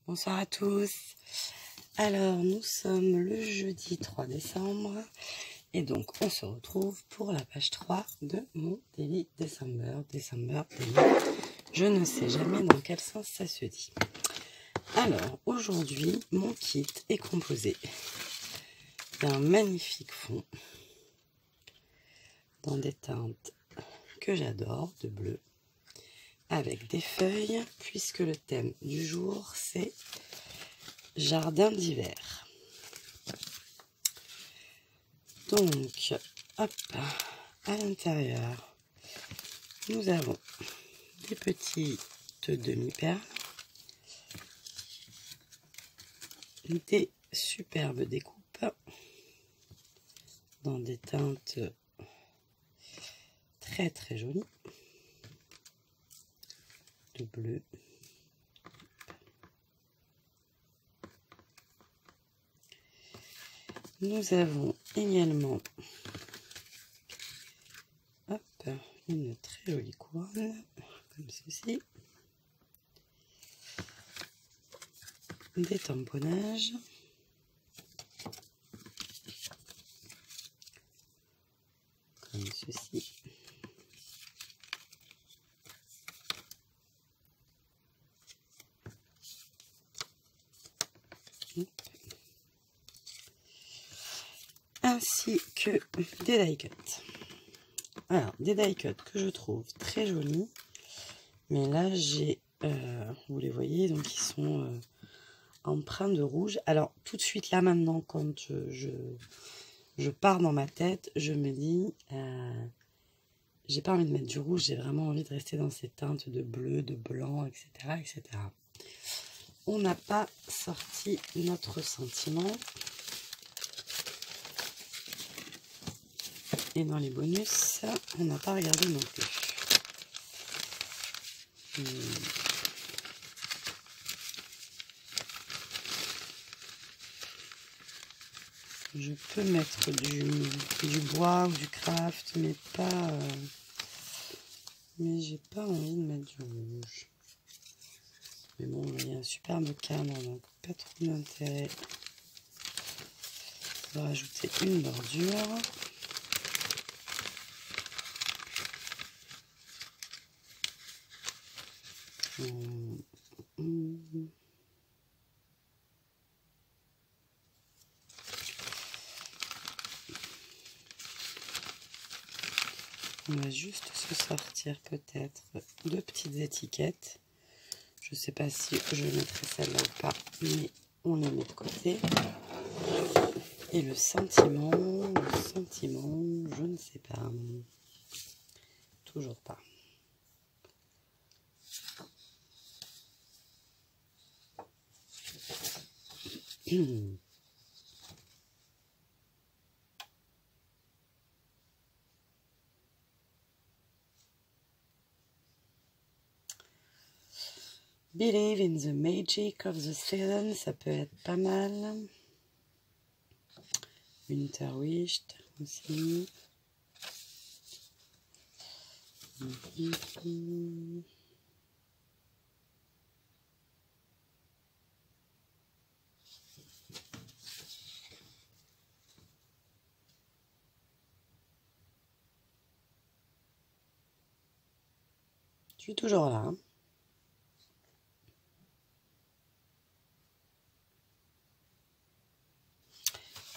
Bonsoir à tous. Alors, nous sommes le jeudi 3 décembre et donc on se retrouve pour la page 3 de mon Daily December. December Daily. Je ne sais jamais dans quel sens ça se dit. Alors, aujourd'hui, mon kit est composé d'un magnifique fond dans des teintes que j'adore, de bleu, avec des feuilles, puisque le thème du jour, c'est jardin d'hiver. Donc, hop, à l'intérieur, nous avons des petites demi-perles, des superbes découpes dans des teintes très très jolies de bleu. Nous avons également une très jolie couronne, comme ceci, des tamponnages, comme ceci, ainsi que des die cuts. Alors, des die cuts que je trouve très jolis, mais là j'ai, vous les voyez, donc ils sont empreints de rouge. Alors, tout de suite là maintenant, quand je pars dans ma tête, je me dis, j'ai pas envie de mettre du rouge, j'ai vraiment envie de rester dans ces teintes de bleu, de blanc, etc. etc. On n'a pas sorti notre sentiment. Et dans les bonus, on n'a pas regardé non plus. Je peux mettre du bois ou du craft, mais pas... mais j'ai pas envie de mettre du rouge. Mais bon, il y a un superbe cadre, donc pas trop d'intérêt de rajouter une bordure. On va juste se sortir peut-être deux petites étiquettes. Je ne sais pas si je mettrai celle-là ou pas, mais on les met de côté. Et le sentiment, je ne sais pas. Toujours pas. Believe in the magic of the season, ça peut être pas mal. Winter Wish aussi. Je suis toujours là. Hein.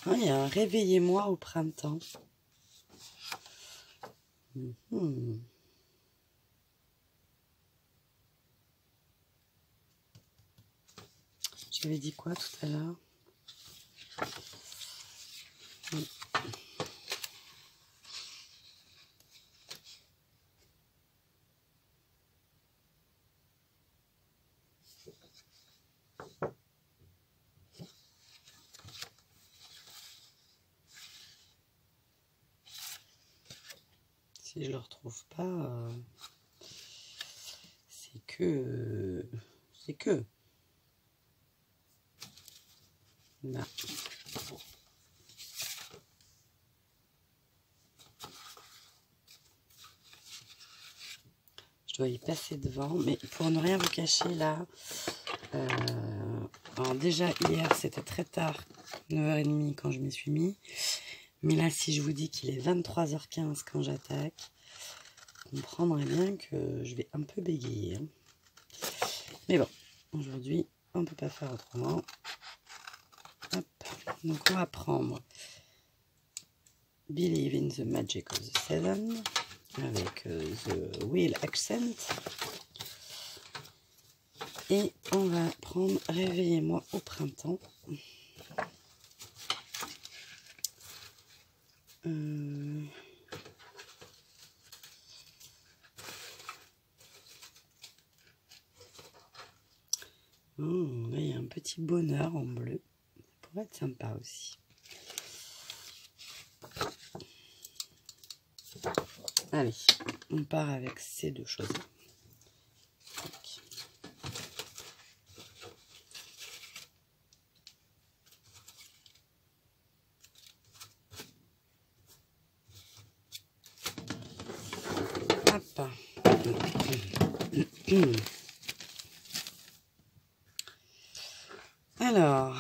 Ah, il y a un réveillez-moi au printemps. J'avais dit quoi tout à l'heure? Si je le retrouve pas, c'est que là. Je dois y passer devant, mais pour ne rien vous cacher là, Alors déjà, hier, c'était très tard, 9h30 quand je m'y suis mis. Mais là, si je vous dis qu'il est 23h15 quand j'attaque, vous comprendrez bien que je vais un peu bégayer. Hein. Mais bon, aujourd'hui, on ne peut pas faire autrement. Hop. Donc, on va prendre Believe in the Magic of the Seven avec The Wheel Accent. Et on va prendre Réveillez-moi au printemps. Oh, là, il y a un petit bonheur en bleu. Ça pourrait être sympa aussi. Allez, on part avec ces deux choses. Hop. Alors,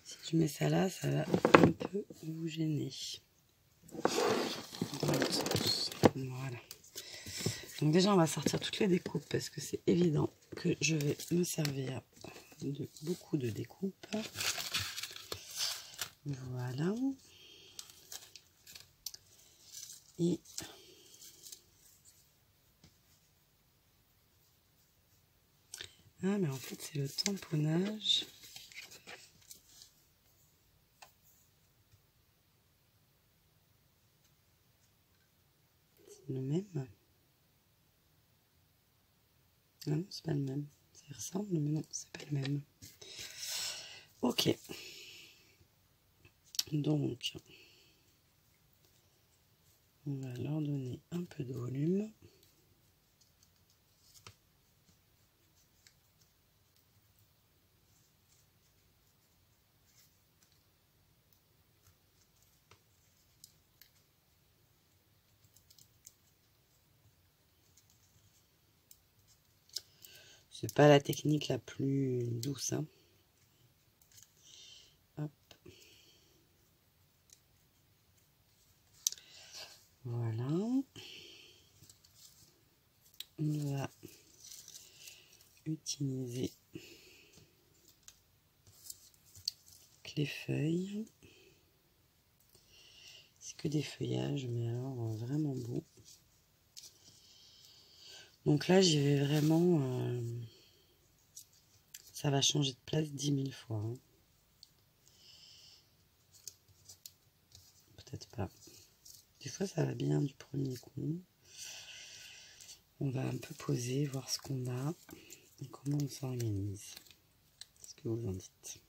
si je mets ça là, ça va un peu vous gêner. Voilà. Donc déjà, on va sortir toutes les découpes parce que c'est évident que je vais me servir de beaucoup de découpes. Voilà. Et ah, mais en fait, c'est le tamponnage. C'est le même. Ah non, c'est pas le même. Ça y ressemble, mais non, c'est pas le même. Ok. Donc, on va leur donner un peu de volume. C'est pas la technique la plus douce, hein. Hop. Voilà. On va utiliser les feuilles. C'est que des feuillages, mais alors vraiment beau. Donc là, j'y vais vraiment... ça va changer de place 10 000 fois. Hein. Peut-être pas. Des fois, ça va bien du premier coup. On va un peu poser, voir ce qu'on a et comment on s'organise. Qu'est-ce que vous en dites ?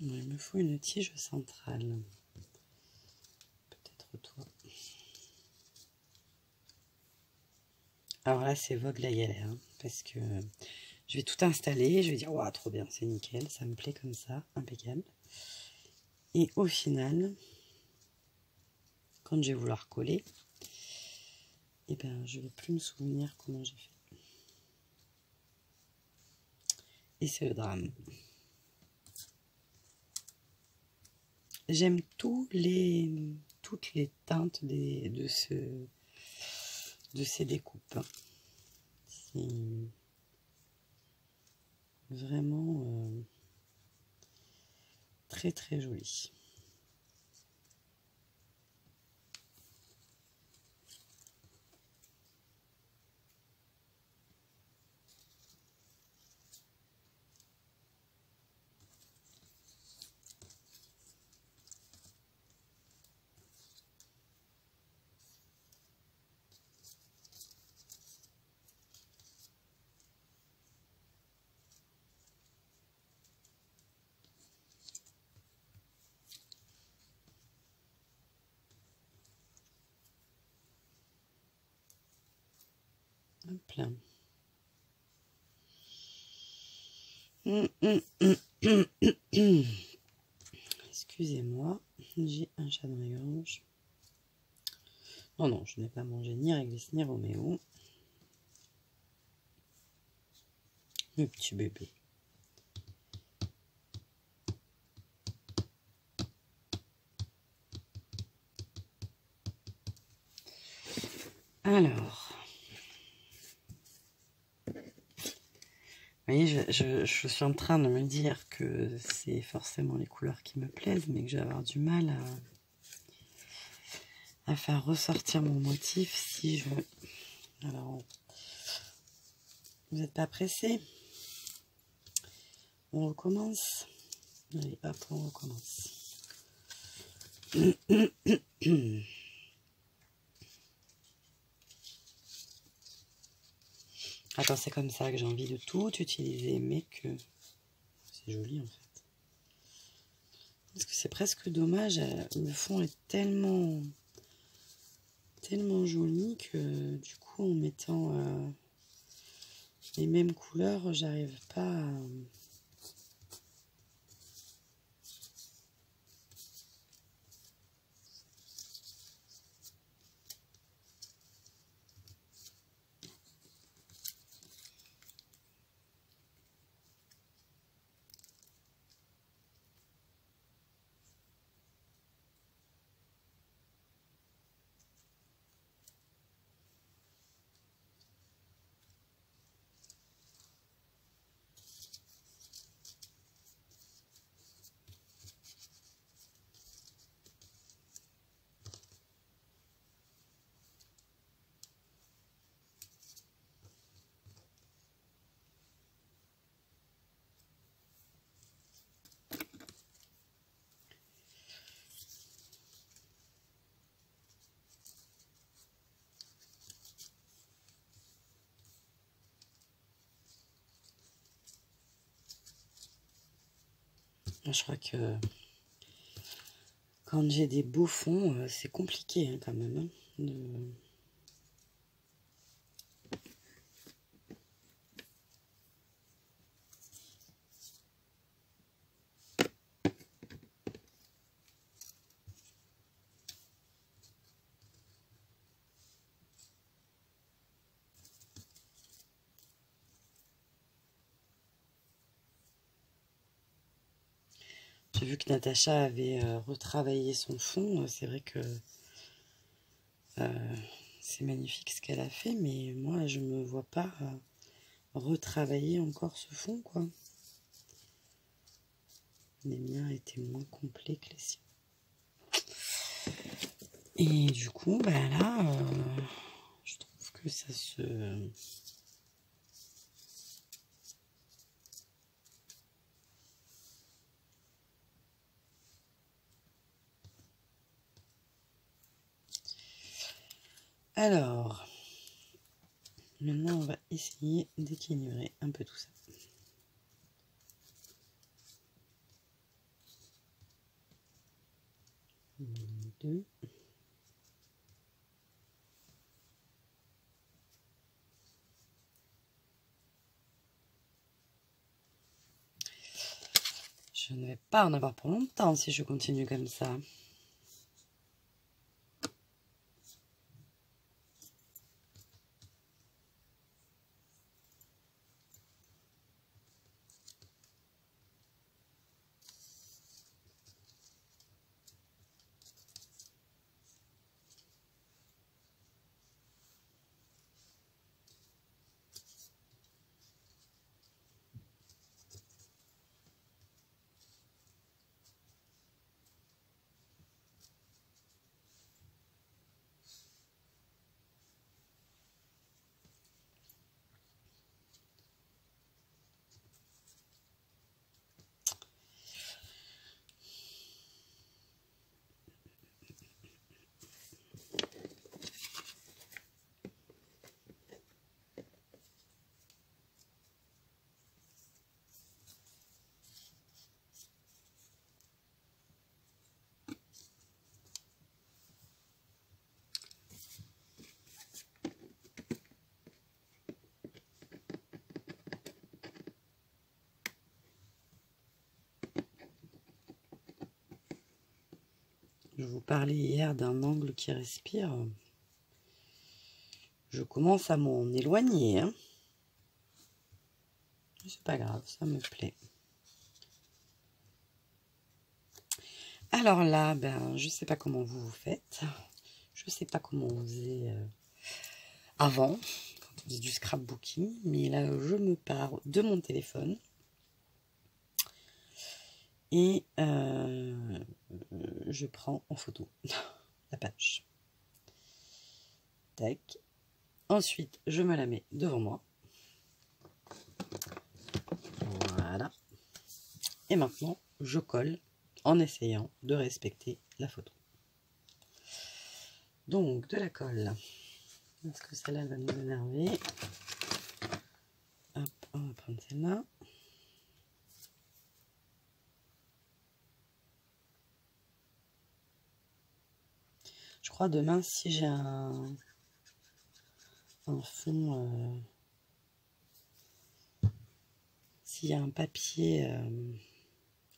Il me faut une tige centrale. Peut-être toi. Alors là, c'est Vogue la galère. Hein, parce que je vais tout installer. Je vais dire, waouh, trop bien, c'est nickel. Ça me plaît comme ça, impeccable. Et au final, quand je vais vouloir coller, eh ben, je ne vais plus me souvenir comment j'ai fait. Et c'est le drame. J'aime toutes les teintes de ces découpes. C'est vraiment très très joli. Hop là. Excusez-moi, j'ai un chat dans les gorges. Non, non, je n'ai pas mangé ni réglisse ni Roméo. Le petit bébé. Alors, vous voyez, je suis en train de me dire que c'est forcément les couleurs qui me plaisent, mais que je vais avoir du mal à faire ressortir mon motif si je... Alors, vous n'êtes pas pressé? On recommence? Allez, hop, on recommence. Attends, c'est comme ça que j'ai envie de tout utiliser, mais que c'est joli en fait. Parce que c'est presque dommage, le fond est tellement joli que du coup en mettant les mêmes couleurs, j'arrive pas à... Je crois que quand j'ai des beaux fonds, c'est compliqué hein, quand même. Hein, J'ai vu que Natacha avait retravaillé son fond. C'est vrai que c'est magnifique ce qu'elle a fait, mais moi je me vois pas retravailler encore ce fond, quoi. Les miens étaient moins complets que les siens. Et du coup, bah là, je trouve que ça se... Alors, maintenant on va essayer d'équilibrer un peu tout ça. Deux. Je ne vais pas en avoir pour longtemps si je continue comme ça. Je vous parlais hier d'un angle qui respire. Je commence à m'en éloigner. Hein. C'est pas grave, ça me plaît. Alors là, ben, je sais pas comment vous faites. Je sais pas comment on faisait avant, quand on faisait du scrapbooking. Mais là, je me pars de mon téléphone. Et je prends en photo la page. Tac. Ensuite, je me la mets devant moi. Voilà. Et maintenant, je colle en essayant de respecter la photo. Donc, de la colle. Est-ce que celle-là va nous énerver? Hop, on va prendre celle-là. Je crois demain, si j'ai un fond, s'il y a un papier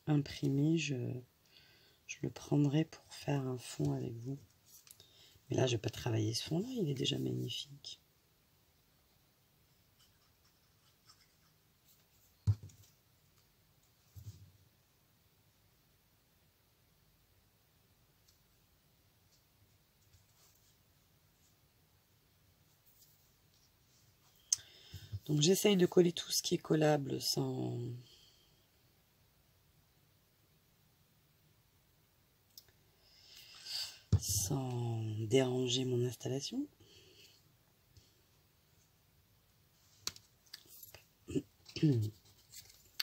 imprimé, je le prendrai pour faire un fond avec vous. Mais là, je ne vais pas travailler ce fond-là, il est déjà magnifique. Donc j'essaye de coller tout ce qui est collable sans déranger mon installation.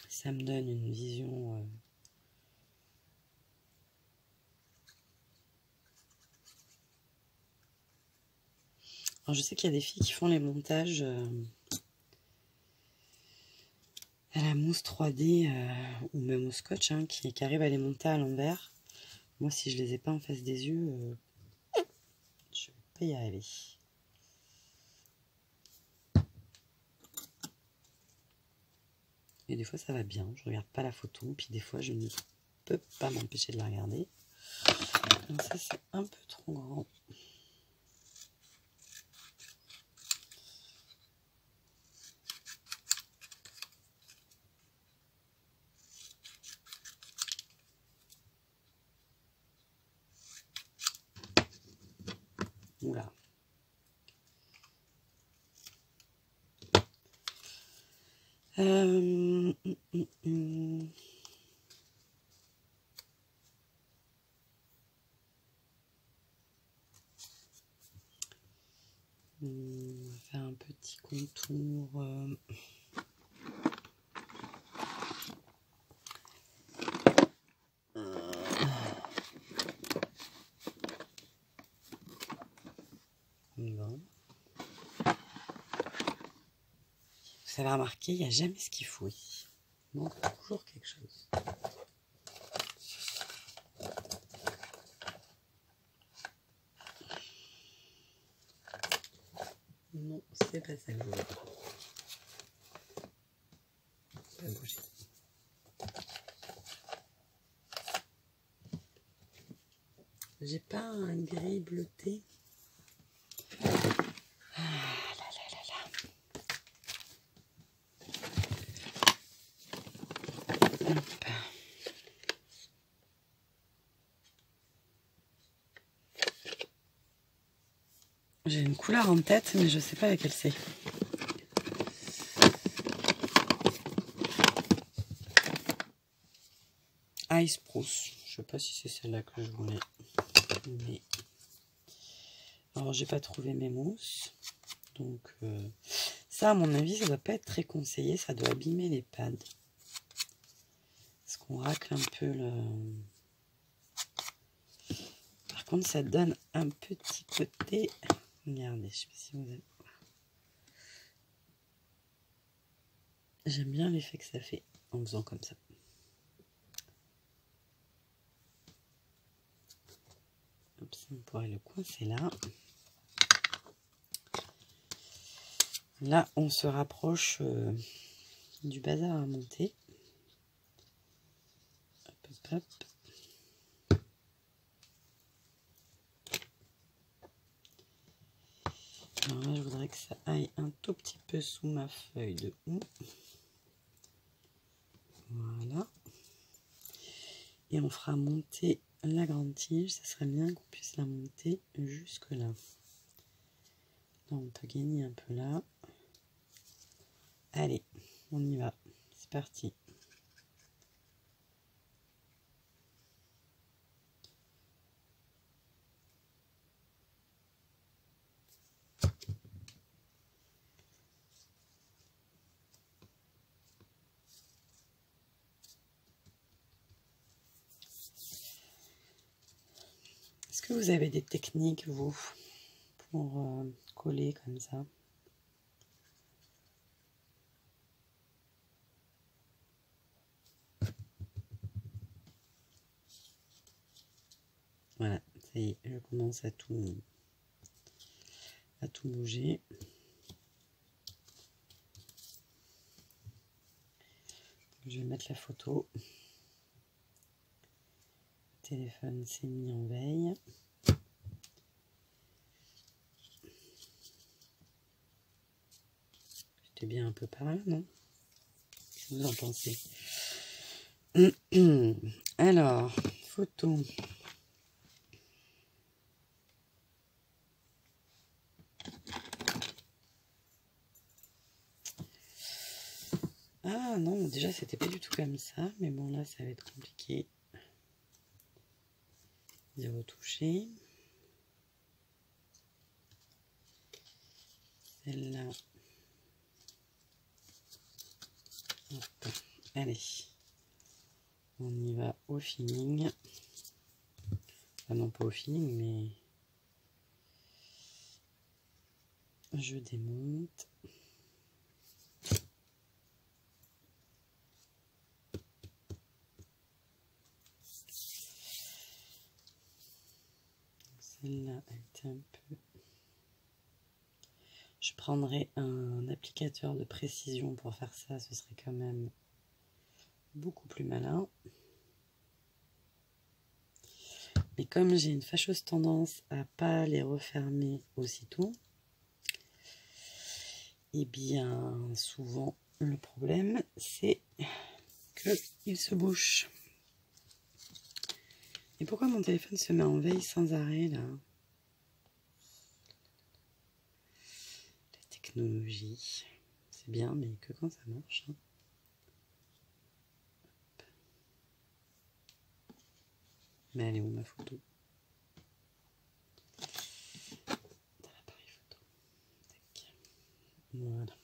Ça me donne une vision alors je sais qu'il y a des filles qui font les montages à la mousse 3D ou même au scotch hein, qui arrivent à les monter à l'envers. Moi, si je les ai pas en face des yeux, je vais pas y arriver. Et des fois, ça va bien. Je regarde pas la photo, puis des fois, je ne peux pas m'empêcher de la regarder. Donc ça, c'est un peu trop grand. Oula. On va faire un petit contour. Bon. Vous avez remarqué, il n'y a jamais ce qu'il faut ici. Il manque toujours quelque chose. Non, c'est pas ça que je voulais. Pas bouger. J'ai pas un gris bleuté. Ah là là là là. Hop. J'ai une couleur en tête, mais je sais pas laquelle c'est. Ice Spruce. Je sais pas si c'est celle-là que je voulais. Mais... alors, j'ai pas trouvé mes mousses. Donc, ça, à mon avis, ça doit pas être très conseillé. Ça doit abîmer les pads. Parce qu'on racle un peu le... Par contre, ça donne un petit côté... regardez, je sais pas si vous avez... j'aime bien l'effet que ça fait en faisant comme ça. Hop, ça, on pourrait le coincer là. Là, on se rapproche du bazar à monter. Hop, hop, hop. tout petit peu sous ma feuille de houx. Voilà. Et on fera monter la grande tige. Ça serait bien qu'on puisse la monter jusque là. Là, on peut gagner un peu là. Allez, on y va. C'est parti. Est-ce que vous avez des techniques, vous, pour coller comme ça? Voilà, ça y est, je commence à tout bouger. Je vais mettre la photo. Le téléphone s'est mis en veille. J'étais bien un peu par là, non? Qu'est-ce que vous en pensez? Alors, photo. Ah non, déjà c'était pas du tout comme ça, mais bon là ça va être compliqué d'y retoucher. Celle-là. Allez, on y va au feeling. Enfin non pas au feeling, mais je démonte. Celle-là, elle était un peu... Je prendrai un applicateur de précision pour faire ça, ce serait quand même beaucoup plus malin. Mais comme j'ai une fâcheuse tendance à pas les refermer aussitôt, et bien souvent le problème c'est qu'ils se bouchent. Et pourquoi mon téléphone se met en veille sans arrêt là? La technologie, c'est bien, mais que quand ça marche. Hein. Mais elle est où ma photo? Dans l'appareil photo. Tac. Voilà.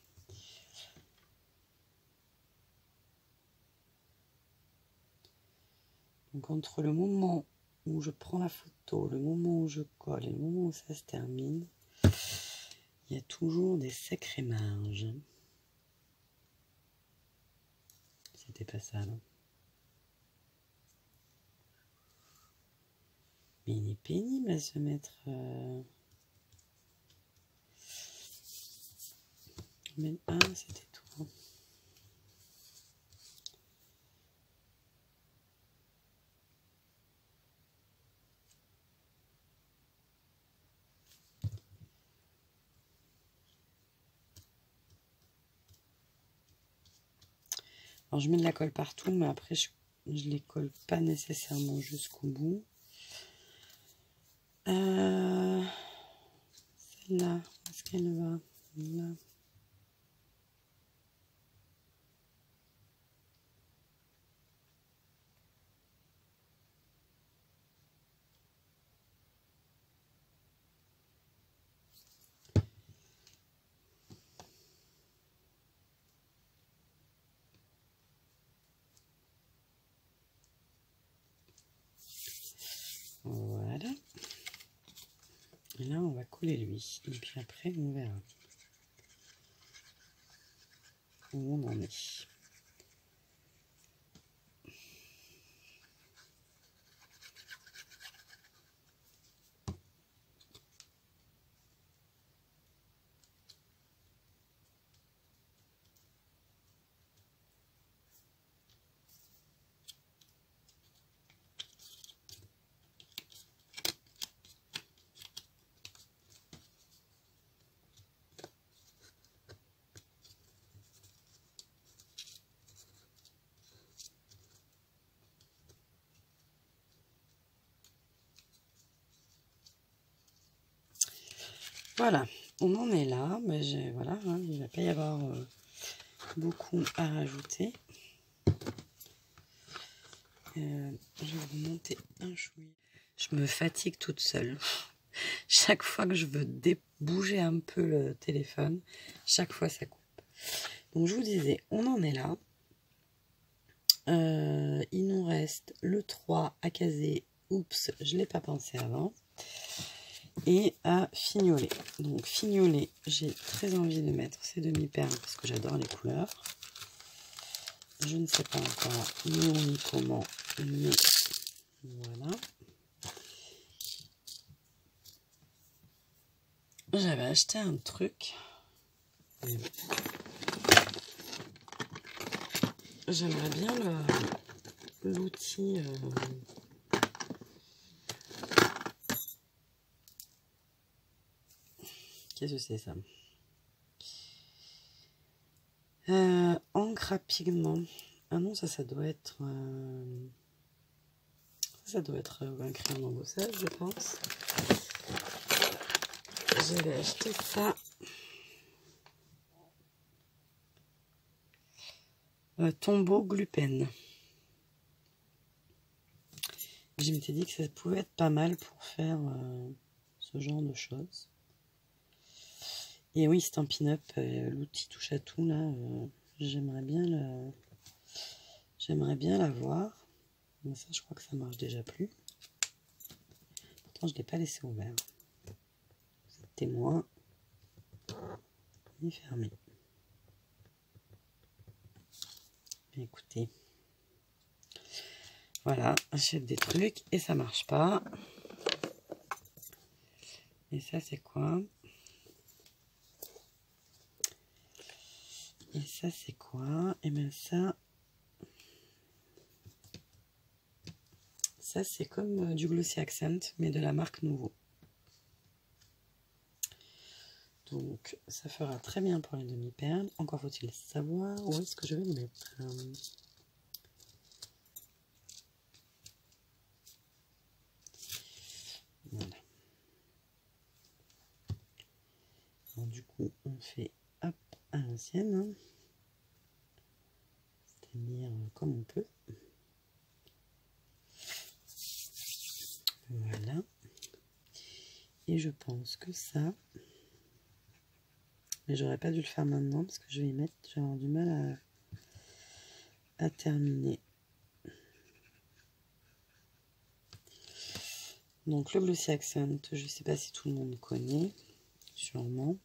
Donc entre le moment où je prends la photo, le moment où je colle et le moment où ça se termine, il y a toujours des sacrées marges. C'était pas ça là. Mais il est pénible à se mettre... Même... Ah, c'était tout. Alors je mets de la colle partout, mais après je les colle pas nécessairement jusqu'au bout. Celle-là, est-ce qu'elle va là? Voilà. Et là, on va coller lui. Et puis après, on verra où on en est. Voilà, on en est là. Mais voilà, hein, il ne va pas y avoir beaucoup à rajouter. Je vais vous monter un chouïa. Je me fatigue toute seule. Chaque fois que je veux bouger un peu le téléphone, chaque fois ça coupe. Donc je vous disais, on en est là. Il nous reste le 3 à caser. Oups, je ne l'ai pas pensé avant. Et à fignoler. Donc fignoler, j'ai très envie de mettre ces demi-perles parce que j'adore les couleurs. Je ne sais pas encore ni comment, mais voilà. J'avais acheté un truc. J'aimerais bien l'outil. Qu'est-ce que c'est ça? Encre à pigment. Ah non, ça doit être. Ça doit être un crayon d'embossage, je pense. J'avais acheté ça. Tombeau Glue-Pen. Je m'étais dit que ça pouvait être pas mal pour faire ce genre de choses. Et oui, Stampin' Up, l'outil touche à tout là, j'aimerais bien l'avoir. Mais ça, je crois que ça marche déjà plus. Pourtant, je ne l'ai pas laissé ouvert. Témoin. Il est fermé. Écoutez. Voilà, j'achète des trucs et ça marche pas. Et ça, c'est quoi? Et ça, c'est quoi? Et bien ça c'est comme du Glossy Accent, mais de la marque Nouveau. Donc, ça fera très bien pour les demi-perles. Encore faut-il savoir où est-ce que je vais le mettre. Voilà. Alors, du coup, on fait hop à l'ancienne. Hein. C'est-à-dire comme on peut. Voilà. Et je pense que ça... Mais j'aurais pas dû le faire maintenant parce que je vais y mettre... Je vais avoir du mal à terminer. Donc le Glossy Accent, je ne sais pas si tout le monde connaît. Sûrement.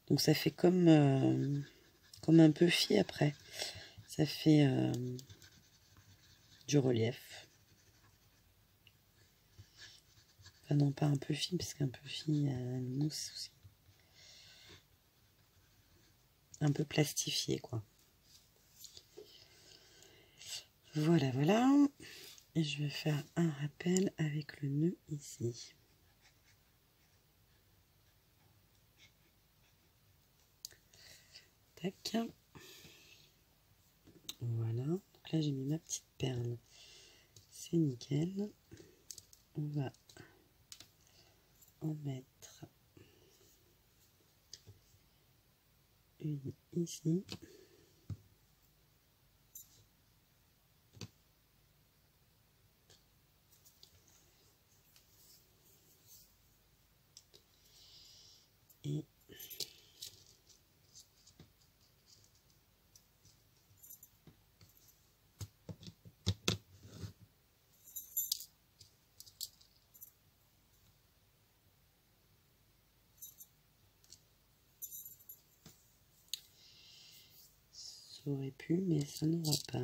Donc ça fait comme un puffy après. Ça fait du relief. Enfin non, pas un puffy, parce qu'un puffy a une mousse aussi. Un peu plastifié, quoi. Voilà, voilà. Et je vais faire un rappel avec le nœud ici. Tac. Voilà. Donc là, j'ai mis ma petite perle. C'est nickel. On va en mettre une ici. Et ça aurait pu, mais ça n'aura pas.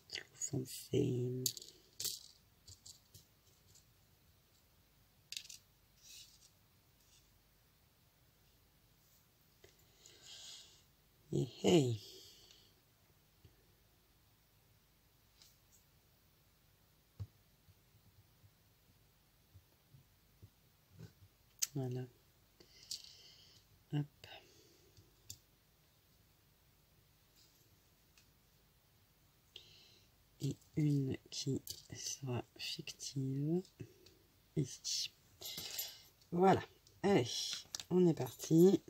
Trop foncé. Et hey! Voilà. Hop. Et une qui sera fictive ici. Voilà. Allez, on est parti.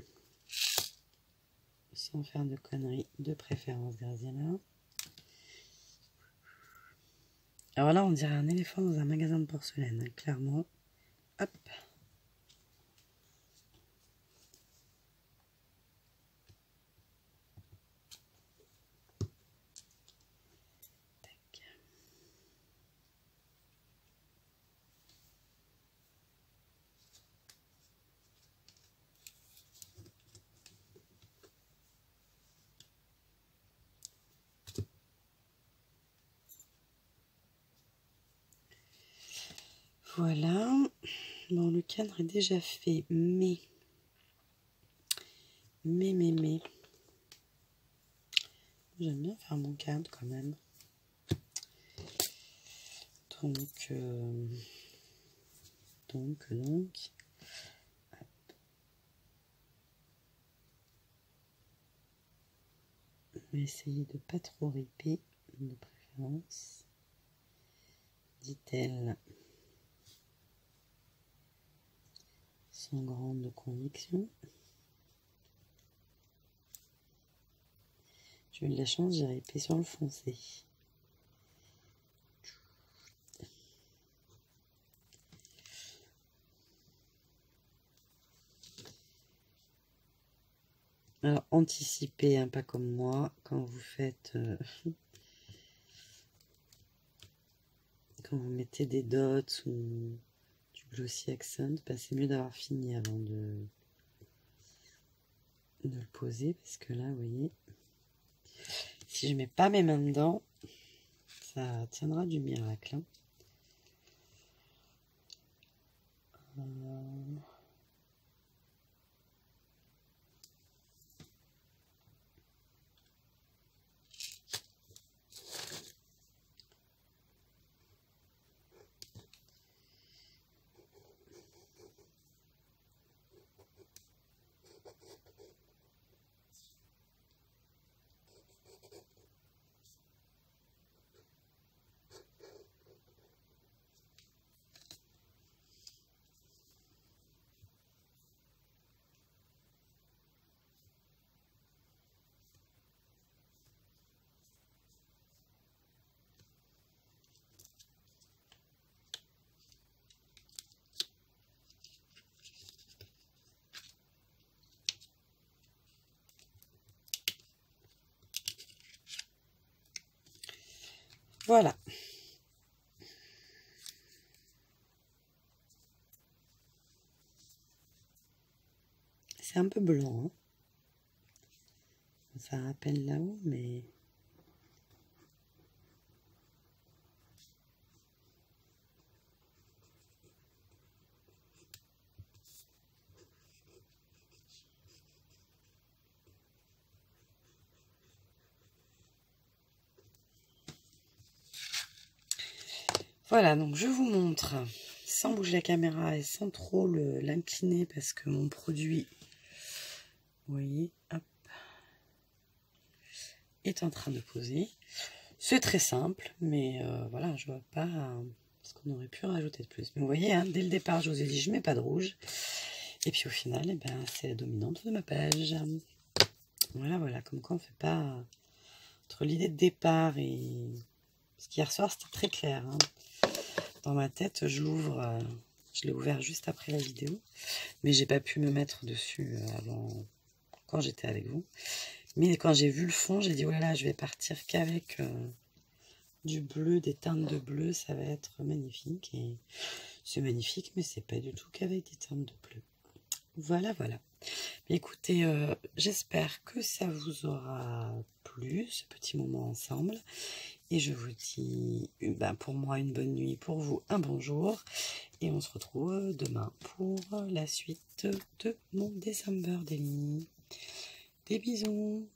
Sans faire de conneries, de préférence Graziella. Alors là, on dirait un éléphant dans un magasin de porcelaine, hein, clairement. Hop. Tac. Voilà. Bon, le cadre est déjà fait, mais. J'aime bien faire mon cadre quand même. Donc. Je vais essayer de pas trop riper, de préférence. Dit-elle. Sans grande conviction. J'ai eu de la chance, j'ai ripé sur le foncé. Alors, anticipez, hein, pas comme moi, quand vous faites... quand vous mettez des dots ou du glossy accent, bah, c'est mieux d'avoir fini avant de le poser, parce que là, vous voyez, si je mets pas mes mains dedans, ça tiendra du miracle. Hein. Voilà. C'est un peu blanc. Hein. Ça rappelle là-haut, mais... Voilà, donc je vous montre, sans bouger la caméra et sans trop l'incliner, parce que mon produit, vous voyez, hop, est en train de poser. C'est très simple, mais voilà, je vois pas ce qu'on aurait pu rajouter de plus. Mais vous voyez, hein, dès le départ, je vous ai dit, je mets pas de rouge. Et puis au final, eh ben, c'est la dominante de ma page. Voilà, voilà, comme quoi on fait pas... Entre l'idée de départ et... Parce qu'hier soir, c'était très clair, hein. Dans ma tête, j'ouvre, je l'ai ouvert juste après la vidéo, mais j'ai pas pu me mettre dessus avant, quand j'étais avec vous. Mais quand j'ai vu le fond, j'ai dit, oh là là, je vais partir qu'avec du bleu, des teintes de bleu, ça va être magnifique. Et c'est magnifique, mais c'est pas du tout qu'avec des teintes de bleu. Voilà, voilà. Mais écoutez, j'espère que ça vous aura plu, ce petit moment ensemble. Et je vous dis, pour moi, une bonne nuit, pour vous, un bon jour. Et on se retrouve demain pour la suite de mon December Daily. Des bisous!